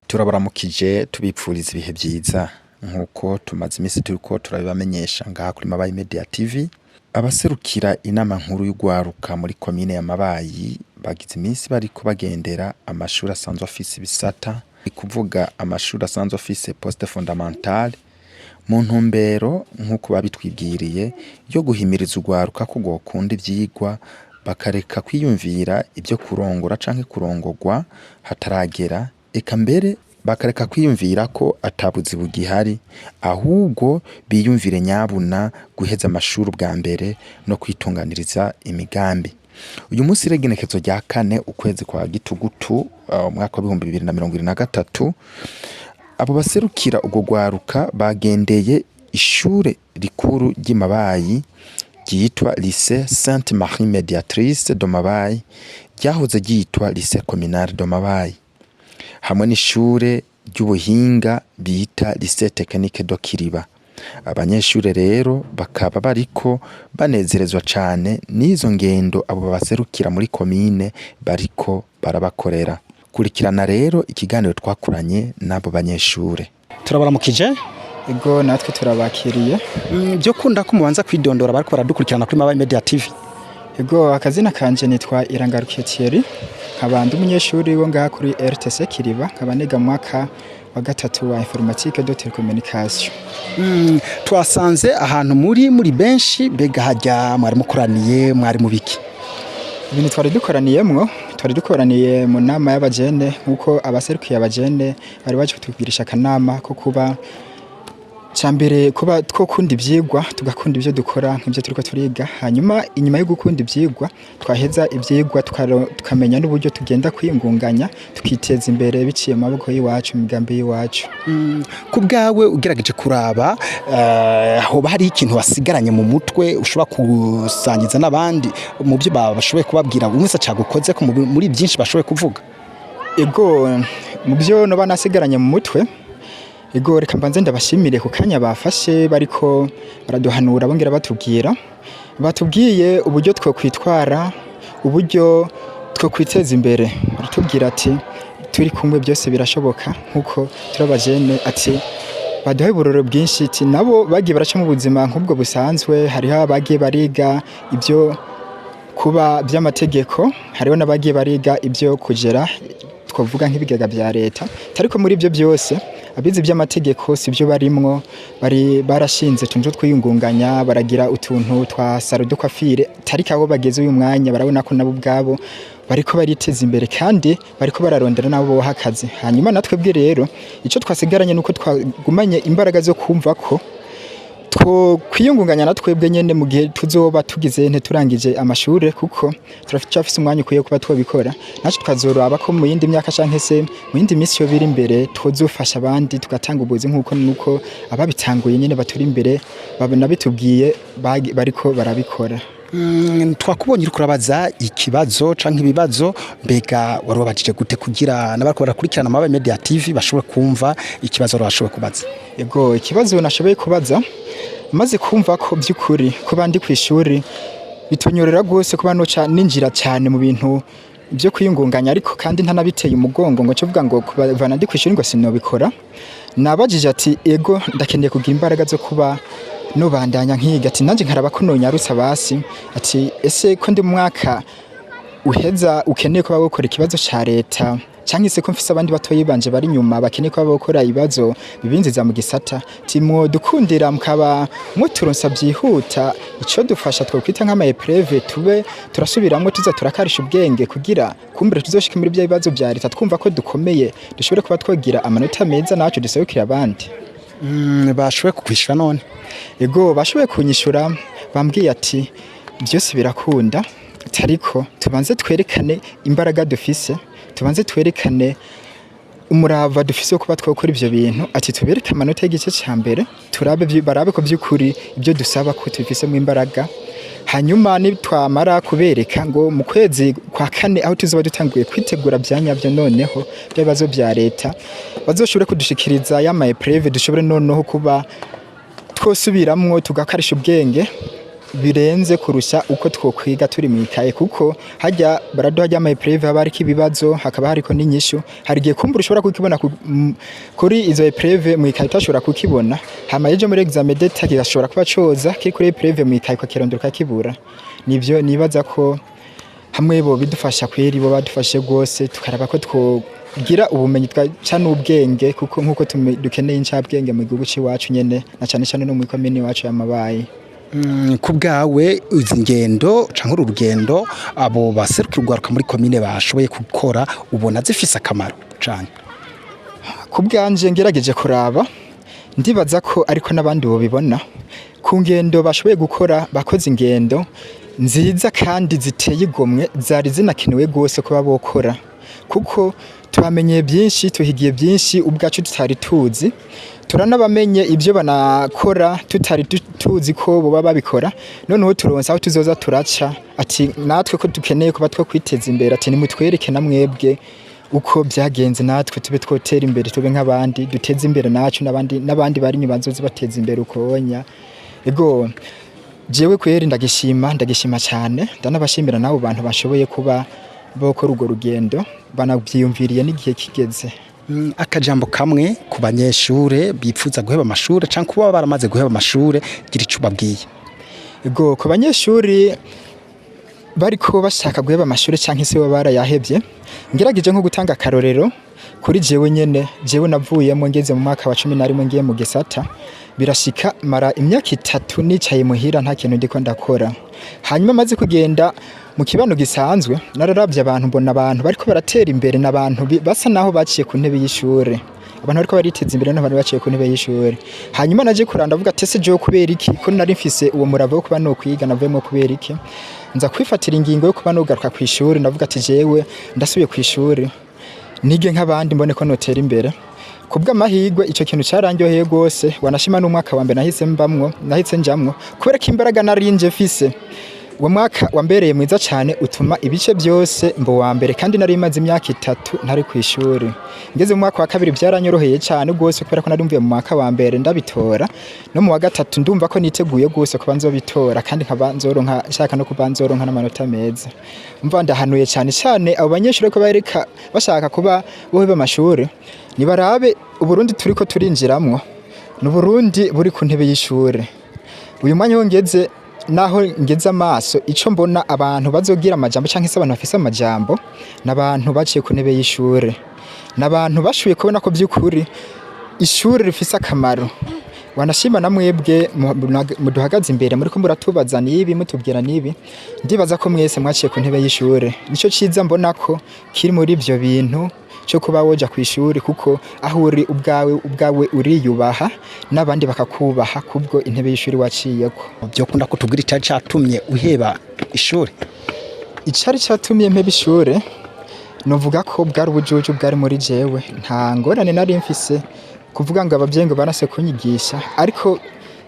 Turabaramukije tubipfuriza ibihe byiza nkuko tumaze iminsi turiko turabibamenyesha ngaha kuri Mabayi Media TV. Abaserukira inama nkuru y'Urwaruka muri komine ya Mabayi bagize iminsi bariko bagendera amashuri asanzwe afise ibisata, kuvuga amashuri asanzwe afise poste fondamentale mu ntumbero nkuko babitwibwiriye yo guhimiriza urwaruka ko gukunda ivyigwa bakareka kwiyumvira ibyo kurongora canke kurongorwa hataragera, eka mbere bakareka kwiyumvira ko atabuzi bugihari, ahubwo biyumvire nyabuna guheza amashuri bwa mbere no kwitunganiriza imigambi. Uyu munsi regenekezo rya 4 ukwezi kwa gitugutu umwaka wa 2023, abo baserukira ubwo rwaruka bagendeye ishure rikuru ry'Imabayi ryitwa Lycée Sainte Marie Médiatrice de Mabayi, ryahoze ryitwa Lycée Communal de Mabayi, hamwe n'ishure ry'ubuhinga bita Lycée Technique de Kiriba. Abanyeshure rero bakaba bariko banezerezwa cane n'izo ngendo abo baserukira muri komine bariko barabakorera. Kurikirana rero ikiganiro twakuranye n'abo banyeshure. Turabaramukije. Ego natwe turabakiriye. Byo kunda ko mubanza kwidondora bariko baradukurikirana kuri Mabayi Media TV. Ego akazina kanje nitwa Irangarukiye Thierry, nkabandi umunyeshuri wo ngaha kuri RTC Kiriba, nkaba niga mwaka wa 3 wa informatique de télécommunication. Twasanze ahantu muri benshi bega hajya mwari mukoraniye mwari mu biki? Ibintu twari dukoraniye mu nama y'abajene, nkuko abaserukiye abajene bari baje kutubwirisha akanama ko kuba cyambere kuba twokunda ivyigwa tugakunda ivyo dukora nk'ivyo turiko turiga, hanyuma inyuma yo gukunda ivyigwa twaheza ivyigwa tukamenya n'uburyo tugenda kwingunganya tukiteza imbere biciye mu maboko y'iwacu, imigambi y'iwacu. Ku bwawe ugerageje kuraba hoba hari ikintu wasigaranye mu mutwe ushobora kusangiza n'abandi mu byo bashoboye kubabwira umwese cagukoze ko muri byinshi bashoboye kuvuga? Ego mu byo no banasigaranye mu mutwe, ego reka mbanze ndabashimire ku kanya bafashe bariko baraduhanura bongera batubwiye uburyo two kwitwara, uburyo two kwiteza imbere. Baratubwira ati turi kumwe byose birashoboka, nkuko turabajene ati baduhe uburoro bwinshi, ati nabo bagiye baraca mu buzima nk'ubwo busanzwe, hariho abagiye bariga ibyo kuba by'amategeko, hariho n'abagiye bariga ibyo kugera twavuga nk'ibigega bya leta, ariko muri ibyo byose abizi by'amategeko sibyo barimwo, barashinze tunjo twiyungunganya, baragira utuntu twa sarudo kwafire, tariko abo bageze uyu mwanya barabona ko nabo ubwabo bariko bariteza imbere kandi bariko bararondera nabo bo hakazi. Hanyuma natwe bwe rero ico twasigaranye nuko twagumanye imbaraga zo kumva ko kwiyungunganya natwebwe nyene mu gihe tuzoba tugize turangije amashure, kuko turafite umwanya ukwiye kuba twabikora, naco twazoraba ko mu yindi myaka canke se mu yindi minsi yo biri imbere twozofasha abandi tugatanga ubuzi nkuko ababitanguye nyene baturi imbere babona bitubwiye bariko barabikora. Twakubonye uri kurabaza ikibazo canke ibibazo, mbega wari wabajije gute kugira nabariko barakurikirana Mabayi Media TV bashobore kumva ikibazo bashoboye kubaza? Ego ikibazo nashoboye kubaza maze kumva ko by'ukuri ko bandi kwishuri bitunyorera gose kuba noca ninjira cyane mu bintu byo kwiyungunganya, ariko kandi ntanabiteye umugongo ngo cyo vuga ngo kubavana ndi kwishuri ngo sinobikora. Nabajije ati ego ndakeneye kugira imbaraga zo kuba no bandanya nkiga, ati nanje nkaraba ko nonyarutsa basi, ati ese ko ndi mu mwaka uheza ukeneye ko bakora ikibazo ca leta canke se ko mfise abandi batoyi banje bari nyuma bakeneye ko bakora ibibazo bibinziza mu gisata, timwo dukundira mukaba muturonsa byihuta ico dufasha twokwita nk'ama épreuve tube turasubiramwe tuza turakarisha ubwenge kugira kumbere tuzoshika muri bya bibazo bya leta twumva ko dukomeye dushobore kuba twogira amanota meza naco dusabukira abandi. Bashoboye kukwishura none? Ego bashoboye kunyishura, bambwiye ati byose birakunda, ariko tubanze twerekane imbaraga dufise, tubanze twerekane umurava dufise kuba twakora ivyo bintu, ati tubereke amanota y'igice ca mbere barabe ko by'ukuri ibyo dusaba ko tufise mu imbaraga, hanyuma nitwamara kubereka ngo mu kwezi kwa 4 aho tuzoba dutanguye kwitegura byanyabyo, noneho by'abazo bya leta bazoshobore kudushikiriza y'ama épreuve dushobore noneho kuba twosubiramwo tugakarisha ubwenge birenze kurusha uko twokwiga turi mu ikaye kuko hajya baraduha ama épreuve haba hariko ibibazo hakaba hariko n'inyishu hari gihe kumbura ushobora kukibona kuri izo épreuve mu ikaye utashobora kukibona hama ejo muri examen d'etat kigashobora kuba coza kiri kuri épreuve mu ikaye ukakirondoka kibura nivyo nibaza ko hamwe bo bidufasha kweri bo badufashe gose tukaraba ko twogira ubumenyi twaca n'ubwenge kuko nkuko dukeneye incabwenge mu gihugu ciwacu nyene na cyane cyane no mu komine wacu yamabaye. Ku bwawe izi ngendo canke urugendo abo baseruka urwaruka muri komine bashoboye gukora ubona zifise akamaro cane? Ku bwanje ngerageje kuraba ndibaza ko ariko nabandi bo bibona ku ngendo bashoboye gukora bakoze ingendo nziza kandi ziteye igomwe zari zinakenewe gose kuba bokora kuko twamenye byinshi tuhigiye byinshi ubwacu tutari tuzi turanabamenye ibyo banakora tutari tuzi ko bo babikora noneho turonsa aho tuzoza turaca ati natwe ko dukeneye kuba two kwiteza imbere ati nimutwereke namwebwe uko byagenze natwe tube twotera imbere tube nk'abandi duteze imbere nacu n'abandi bari nyuma bazoze bateza imbere ukonya ego jewe kweri ndagishima cyane ndanabashimira nabo bantu bashoboye kuba bokora urwo rugendo banabyiyumviriye n'igihe kigeze. Akajambo kamwe ku banyeshure bipfuza guheba amashure canke kuba baramaze guheba amashure gira ico babwiye? Ego ku banyeshuri bariko bashaka guheba amashure canke se barayahevye ngerageje nko gutanga akarorero kuri jewe nyene jewe navuyemo ngeze mu mwaka wa 11 ngiye mu gisata birashika mara imyaka 3 nicaye muhira nta kintu ndiko ndakora hanyuma maze kugenda mu kibano gisanzwe nararavye abantu mbona abantu bariko baratera imbere n'abantu basa naho baciye ku ntebe y'ishure abantu bariko bariteza imbere n'abantu baciye ku ntebe y'ishure hanyuma naje kuranda avuga tese je kubera iki ko nari mfise uwo murava wo kuba no kwiga navuyemo kubera iki nza kwifatira ingingo yo kuba no garuka ku ishuri ndavuga ati jewe ndasubiye ku ishuri nige nk'abandi mbone ko notera imbere kubwa mahigwe ico kintu carandyoheye gose wanashima n'umwaka wa mbere nahise njamwo kubera ko imbaraga narinje fise uwo mwaka wambereye mwiza cyane utuma ibice byose mbo wa mbere kandi nari imaze imyaka 3 ntari ku ishuri ngeze mu mwaka wa kabiri byaranyoroheye cyane gose kubera ko nari mvuye mu mwaka wa mbere ndabitora no mu wa gatatu ndumva ko niteguye gose kuba nzobitora kandi nkaba nzoronka nshaka no kuba nzoronka n'amanota meza mva ndahanuye cyane cyane abo banyeshuri ko bareka bashaka kuba boheba amashuri nibarabe uburundi turiko turinjiramwo n'uburundi buri ku ntebe y'ishure uyu mwanya wongeze naho ngeze amaso ico mbona abantu bazogira amajambo canke se abantu bafise amajambo nabantu baciye ku ntebe y'ishure nabantu bashuye kubona ko by'ukuri ishure rifise akamaro wanashima namwebwe muduhagaze imbere muri ko muratubaza nibi mutubwira nibi ndibaza ko mwese mwaciye ku ntebe y'ishure nico ciza mbona ko kiri muri ivyo bintu cyo kuba woja ku ishuri kuko aho uri ubwawe uriyubaha nabandi bakakubaha kubwo intebe y'ishuri waciyeko byo kunda kutubwira icari catumye uheba ishuri icari catumye mpeba ishuri novuga ko bwari ubujuju bwari muri jewe nta ngorane nari mfise kuvuga ngo abavyengo barase kunyigisha ariko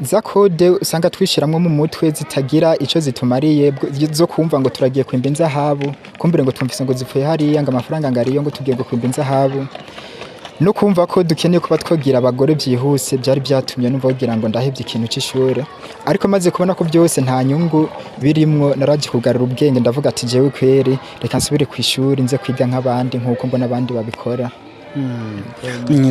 za kode usanga twishiramwe mu mutwe zitagira ico zitumariye zo kumva ngo turagiye kwimba inzahabu kumbire ngo twumvise ngo zipfuye hariya ngo amafaranga ngariyo ngo tugiye kwimba inzahabu no kumva ko dukeneye kuba twogira abagore byihuse byari byatumye numva kugira ngo ndahevye ikintu c'ishure ariko maze kubona ko byose nta nyungu birimwo naraje kugarura ubwenge ndavuga ati jewe kweri reka nsubire ku ishuri nze kwiga nk'abandi nkuko mbona abandi babikora.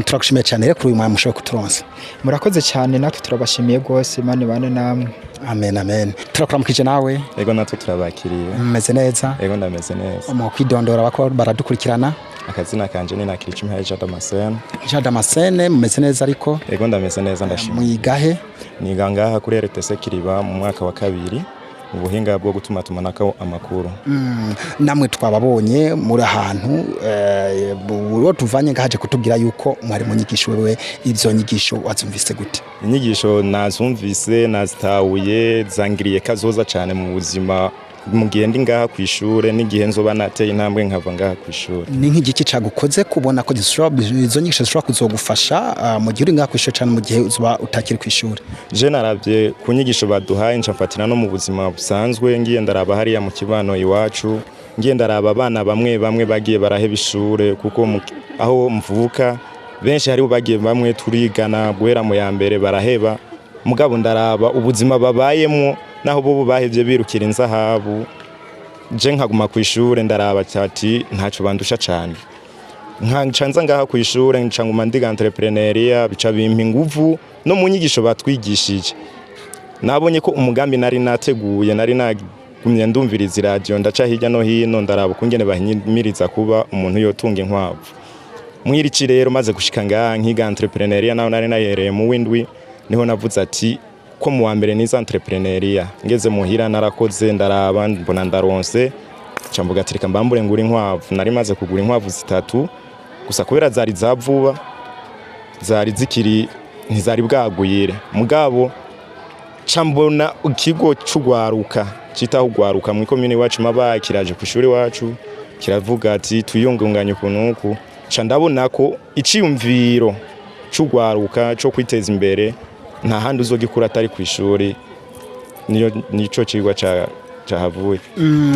Turagushimiye cyane rero kuri uyu mwanya mushoboye kuturonsa. Murakoze cyane natwe turabashimiye gose Imana ibane namwe. Amen amen. Turakuramukije nawe. Ego natwe turabakiriye. Meze neza. Ego ndameze neza. Mu kwidondora bako baradukurikirana. Akazina kanje ni Nakirichimwe Jadamascene. Jadamascene mumeze neza ariko. Ego ndameze neza ndashimye. Mwigahe? Niga ngaha kuri RTC Kiriba mu mwaka wa kabiri. Ubuhinga bwo gutuma tumanako amakuru. Namwe twababonye muri ahantu buro tuvanye ngaje kutubwira yuko mwari mu nyigisho wewe izo nyigisho wazumvise gute? Inyigisho nazumvise nazitahuye zangiriye kazoza cyane mu buzima mu gihe ndi ngaha ku ishure n'igihe nzoba nateye intambwe nkava ngaha ku ishure. Ni nk'igiki cagukoze kubona ko izo nyigisho zishobora kuzogufasha mu gihe uri ngaha ku ishure cyane mu gihe uzoba utakiri ku ishure? Je naravye ku nyigisho baduhaye ncafatira no mu buzima busanzwe ngiye ndaraba hariya mu kibano iwacu ngiye ndaraba abana bamwe bagiye baraheba ishure kuko aho mvuka benshi hari bagiye bamwe turigana guhera mu ya mbere baraheba mugabo ndaraba ubuzima babayemo naho bo bahevye birukira inzahabu je nkaguma ku ishure ndaraba cyati ntaco bandusha cyane nkancanza ngaha ku ishure ncanguma ndiga entrepreneuria bica bimpa inguvu no mu nyigisho batwigishije nabonye ko umugambi nari nateguye nari nagumye ndumviriza radio ndaca hirya no hino ndaraba kungene bahimiriza kuba umuntu yotunga inkwavu mwirici rero maze gushika ngaha nkiga entrepreneuria naho nari nayereye mu windwi niho navuze ati ko mu wa mbere niza entrepreneuria ngeze muhira narakoze ndaraba mbona ndaronse cambuga atirika mbambure ngura inkwavu nari maze kugura inkwavu zitatu gusa kubera zari zavuba zari zikiri ntizari bwaguyire mugabo cambona ikigo c'Urwaruka citaho Urwaruka mu komine wacu mabaye kiraje ku ishuri wacu kiravuga ati tuyungunganye kunuku ca ndabona ko iciyumviro c'Urwaruka cyo kwiteza imbere nta handi uzogikura atari ku ishuri nico cigwa cahavuye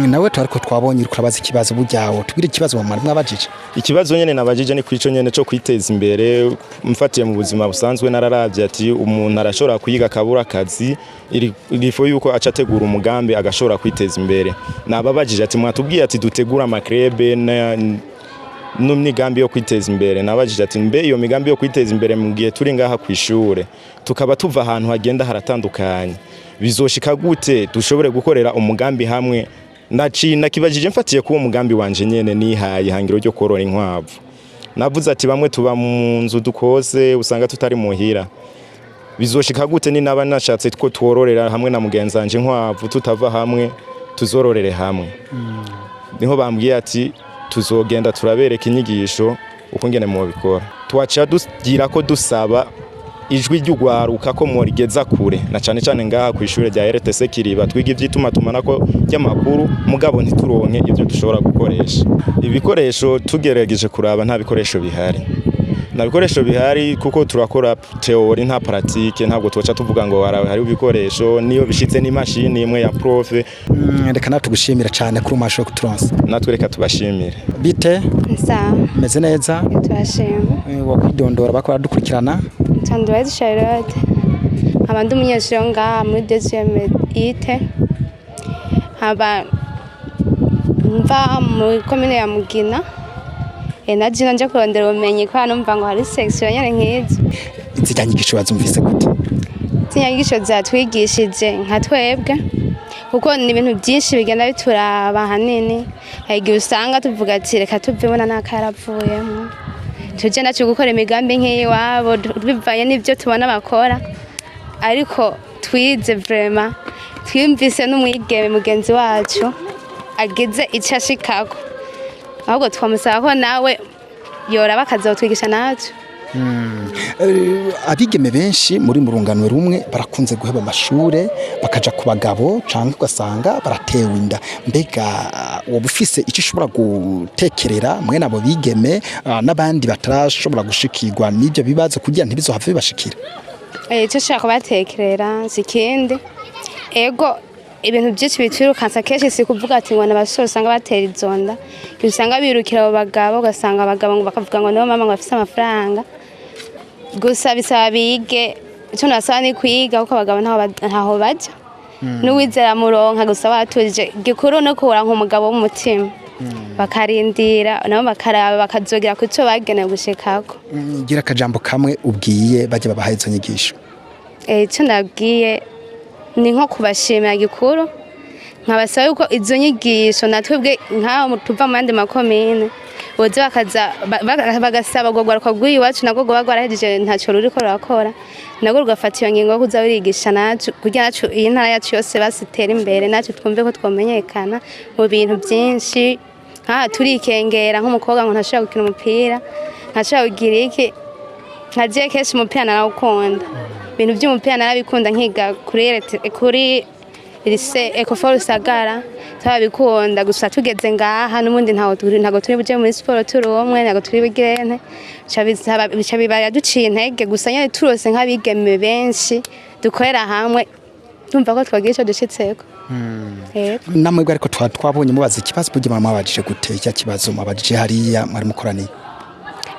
nawe twariko twabonye uri kurabaza ikibazo buryawo tubwire ikibazo bamara mwabajije ikibazo nyene nabajije ni kwico nyene cyo kwiteza imbere mfatiye mu buzima busanzwe nararavye ati umuntu arashobora kuyiga akabura akazi irifo yuko aca ategura umugambi agashobora kwiteza imbere nababajije ati mwatubwiye ati dutegura amakrebe n'imigambi yo kwiteza imbere nabajije ati mbe iyo migambi yo kwiteza imbere mu gihe turi ngaha ku ishure tukaba tuva ahantu hagenda haratandukanye bizoshika gute dushobore gukorera umugambi hamwe nakibajije mfatiye kuwo mugambi wanje nyene nihaye hangiro ryo korora inkwavu navuze ati bamwe tuba mu nzu dukose usanga tutari muhira bizoshika gute ni naba nashatse two twororera hamwe na mugenzi wanje inkwavu tutava hamwe tuzororere hamwe niho bambwiye ati tuzogenda turabereka inyigisho uko ngene mu bikora twacha dugira ko dusaba ijwi ry'Urwaruka ko morigeza kure na cyane cyane ngaha ku ishure rya RTC Kiriba twiga ivyituma tumanako y'amakuru mugabo ntituronke ivyo dushobora gukoresha ibikoresho tugerageje kuraba nta bikoresho bihari na bikoresho bihari kuko turakora theory nta pratique ntabwo twacha tuvuga ngo hari ibikoresho niyo bishitse ni machine imwe ya profe reka natugushimira cyane kuri Mashure kuturonsa natwe reka tubashimire bite sawa meze neza turashima wakwidondora bakora dukurikirana Tandwazi Charlotte abandi umunyeshure ngaha muri deuxième ite aba mva mu komine ya Mugina naje nje kurondera ubumenyi ko numva ngo hari section nyene nk'izo zijyanyigisho bazumvise gute zinyanyigisho zatwigishije nka twebwe kuko ni ibintu byinshi bigenda bituraba hanini igihe usanga tuvuga ati reka tuvibona n'akaravuyemo tuje nacu gukora imigambi nk'iyiwabo bivaye n'ibyo tubona bakora ariko twize vraiment twimvise n'umwigeme mugenzi wacu ageze icyo ashikako ahubwo twamusaba ko nawe yoraba akazotwigisha nacu abigeme benshi muri murunganwe rumwe barakunze guheba amashure bakaja ku bagabo canke ugasanga baratewe inda mbega wowe ufise icyo ushobora gutekerera mwe nabo bigeme n'abandi batarashobora gushikirwa n'ibyo bibazo kugira ntibizohave bibashikira icyo shaka kubatekerera sikindi ego ibintu byinshi bitwirukansa kenshi si kuvuga ati ngo nabasore usanga batera izonda usanga birukira abo bagabo ugasanga abagabo ngo bakavuga ngo nibo mama ngo bafise amafaranga gusa bisaba bige icyo nasaba ni kwiga kuko abagabo ntaho bajya n'uwizera muronka gusa watuje gikuru no kubura nk'umugabo w'umutima bakarindira nabo bakaraba bakazogera ku cyo bagenewe gushikako gira akajambo kamwe ubwiye bajye babaha izo nyigisho icyo nabwiye ni nko kubashimira gikuru nkabasaba yuko izo nyigisho natwebwe nkaho tuva mu yandi makomine boze bagasaba urwaruka rw'iwacu nabwo rwaba rwarahejeje ntacyo ruriko rurakora nabwo rugafata iyo ngingo yo kuza burigisha nacu kugira nacu iyi ntara yacu yose basitera imbere nacu twumve ko twomenyekana mu bintu byinshi nkaha turikengera nk'umukobwa ngo ntashobora gukina umupira ntashobora kugira iki nkagiye kenshi umupira narawukunda ibintu by'umupira narabikunda nkiga kuri lycée Ecofort Rusagara tabikunda gusa tugeze ngaha n'umundi ntago turi buje muri sport turi umwe ntago turi bigene bica bibaya duciye intege gusa nyene turose nk'abigeme benshi dukorera hamwe tumva ko twagiye ico dushitseko namwe ariko twabonye mubaza ikibazo buryo mama babajije gute icyo kibazo mabajije hariya mwari mukoraniye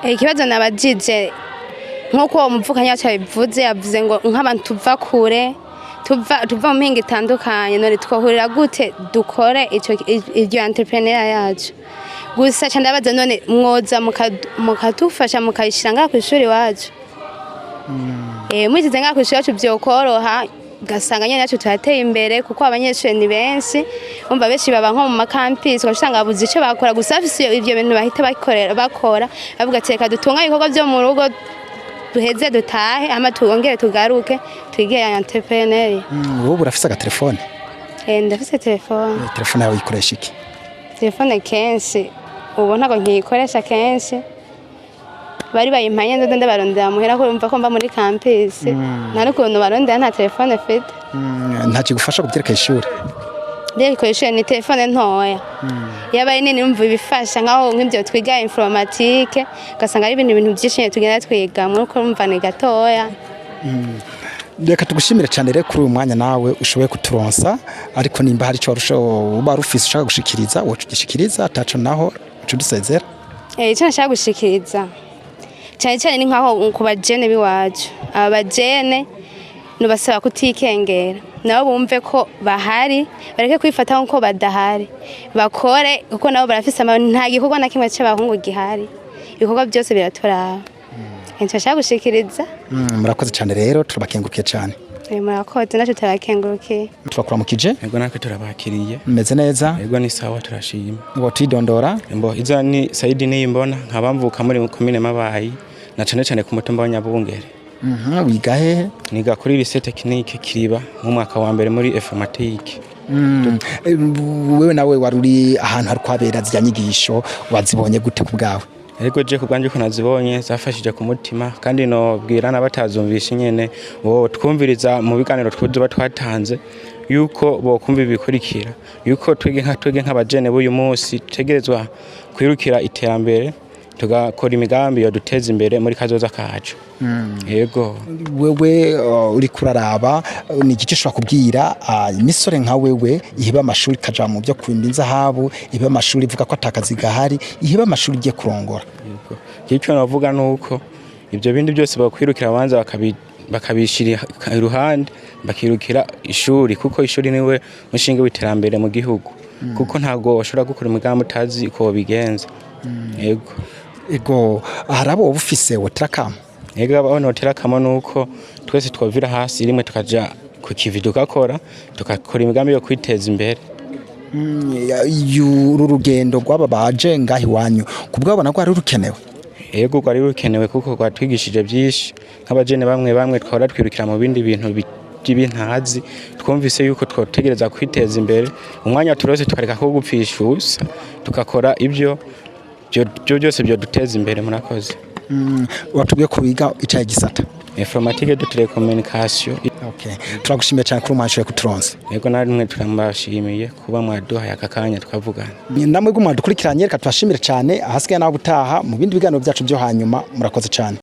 ikibazo nabajije nkuko umuvukanya yacu bivuze yavuze ngo nk'abantu tuva kure tuva mu mpinga itandukanye none twahurira gute dukore iryo entrepreneur yacu gusa cyane ndabaza none mwoza mukadufasha mukayishira ngaha kw'ishuri wacu mwizize ngaha kw'ishuri wacu byokoroha gasanga nyene nacu turateye imbere kuko abanyeshure ni benshi umva benshi baba nko mu makampisi ugasanga babuze ico bakora gusa bafise ivyo bintu bahita bakora bavuga ati reka dutunga ibikorwa vyo mu rugo duheze dutahe ama tuongere tugaruke twige ya entrepreneur. Wowe urafise agatelefone? Ndafise telefone. Telefone yawe uyikoresha iki? Telefone kenshi ubu ntago nkiyikoresha kenshi bari bayimpanye ndodo ndabarondera muhera ko umva ko mba muri campus nari kuntu barondera nta telefone mfite nta kigufasha kubyerekeye ishuri ndikoresha ni telefone ntoya yabaye nini umva ibifasha nkaho nk'ibyo twiga informatique gasanga ari ibintu byinshi tugenda twiga muri ko umva ni gatoya. Reka tugushimire cyane rero kuri uyu mwanya nawe ushoboye kuturonsa ariko nimba hari cyo uba rufise ushaka gushikiriza wocu gishikiriza ataco naho cudusezera. Icyo nashaka gushikiriza cyane ni nkaho ku bajene biwacu abajene nubasaba kutikengera nabo bumve ko bahari bareke kwifata nko badahari bakore kuko nabo barafise nta gikorwa na kimwe cy'abahungu gihari ibikorwa byose biraturaba. Nshaka gushikiriza murakoze cyane rero turabakengurukiye cyane. Murakoze nacu turabakengurukiye. Turakuramukije yego natwe turabakiriye meze neza yego ni sawa turashima ngo twidondora mbo iza ni Saidi niyimbona nkabamvuka muri komine Mabayi na cyane ku mutumba wa Nyabungere. Wiga hehe? Niga kuri lycée technique Kiriba mu mwaka wa mbere muri informatique. Wewe nawe waruri ahantu hari kwabera zijyanyigisho wazibonye gute ku bwawe? Ariko je kubwanje ko nazibonye zafashije ku mutima kandi no bwirana batazumvisha nyene bo twumviriza mu biganiro twuzuba twatanze yuko bo kumva ibikurikira yuko twege nk'abajene b'uyu munsi tegerezwa kwirukira iterambere tugakora imigambi yo duteza imbere muri kazoza kacu. Yego wewe uri kuraraba ni igice ushobora kubwira imisore nka wewe iheba amashuri kaja mu byo kwimba inzahabu iheba amashuri ivuga ko atakazi gahari iheba amashuri igiye kurongora. Yego icyo navuga nuko ibyo bindi byose bakwirukira abanza bakabishira iruhande bakirukira ishuri kuko ishuri niwe mushinga w'iterambere mu gihugu kuko ntago washobora gukora imigambi utazi uko bigenza. Yego ego harabo ubufise woterakama yego abona woterakama nuko twese twovira hasi rimwe tukaja ku kivi tukakora imigambi yo kwiteza imbere. Uru rugendo rw'aba baje ngahi wanyu kubwabona ko ari rukenewe. Yego rwari rukenewe kuko rwatwigishije byinshi nk'abajene bamwe twara twirukira mu bindi bintu by'ibintazi twumvise yuko twotegereza kwiteza imbere umwanya turose tukareka ko gupfisha ubusa tukakora ibyo byose byo duteza imbere. Murakoze. Watubwiye ko biga icyayi gisata informatique de télécommunication. Okay, turagushimiye cyane kuri Mashure kuturonsa. Yego namwe turambashimiye kuba mwaduhaye akakanya tukavugana. Namwe gumwa dukurikiranye reka tubashimire cyane ahasigaye naho butaha mu bindi biganiro byacu byo hanyuma murakoze cyane.